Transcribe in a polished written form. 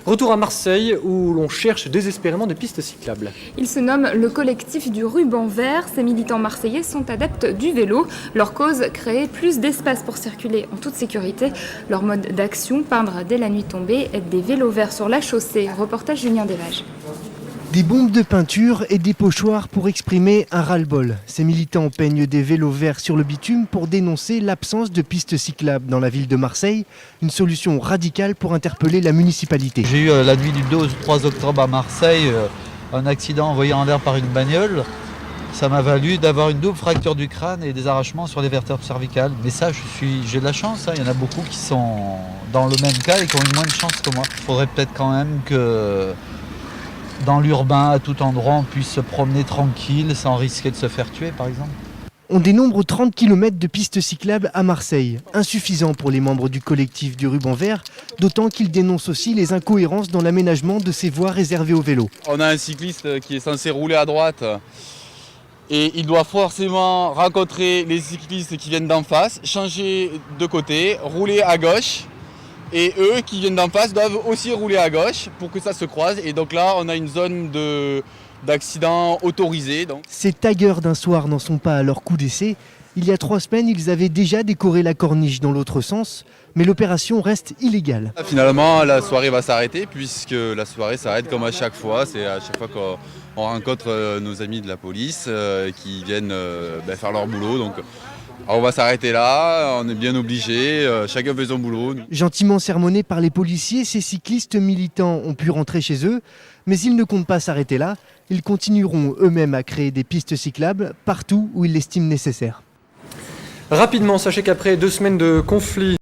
Retour à Marseille où l'on cherche désespérément des pistes cyclables. Il se nomme le collectif du ruban vert. Ces militants marseillais sont adeptes du vélo. Leur cause, créer plus d'espace pour circuler en toute sécurité. Leur mode d'action, peindre dès la nuit tombée, être des vélos verts sur la chaussée. Reportage Julien Delage. Des bombes de peinture et des pochoirs pour exprimer un ras-le-bol. Ces militants peignent des vélos verts sur le bitume pour dénoncer l'absence de pistes cyclables dans la ville de Marseille. Une solution radicale pour interpeller la municipalité. J'ai eu la nuit du 2 au 3 octobre à Marseille un accident envoyé en l'air par une bagnole. Ça m'a valu d'avoir une double fracture du crâne et des arrachements sur les vertèbres cervicales. Mais ça, j'ai de la chance. Il y en a beaucoup qui sont dans le même cas et qui ont eu moins de chance que moi. Il faudrait peut-être quand même que dans l'urbain, à tout endroit, on puisse se promener tranquille sans risquer de se faire tuer, par exemple. On dénombre 30 km de pistes cyclables à Marseille. Insuffisant pour les membres du collectif du ruban vert, d'autant qu'ils dénoncent aussi les incohérences dans l'aménagement de ces voies réservées aux vélos. On a un cycliste qui est censé rouler à droite et il doit forcément rencontrer les cyclistes qui viennent d'en face, changer de côté, rouler à gauche. Et eux qui viennent d'en face doivent aussi rouler à gauche pour que ça se croise. Et donc là, on a une zone d'accident autorisée. Ces taggeurs d'un soir n'en sont pas à leur coup d'essai. Il y a 3 semaines, ils avaient déjà décoré la corniche dans l'autre sens. Mais l'opération reste illégale. Finalement, la soirée va s'arrêter puisque la soirée s'arrête comme à chaque fois. C'est à chaque fois qu'on rencontre nos amis de la police qui viennent faire leur boulot. Donc, alors on va s'arrêter là, on est bien obligé, chacun fait son boulot. Gentiment sermonnés par les policiers, ces cyclistes militants ont pu rentrer chez eux, mais ils ne comptent pas s'arrêter là. Ils continueront eux-mêmes à créer des pistes cyclables partout où ils l'estiment nécessaire. Rapidement, sachez qu'après 2 semaines de conflit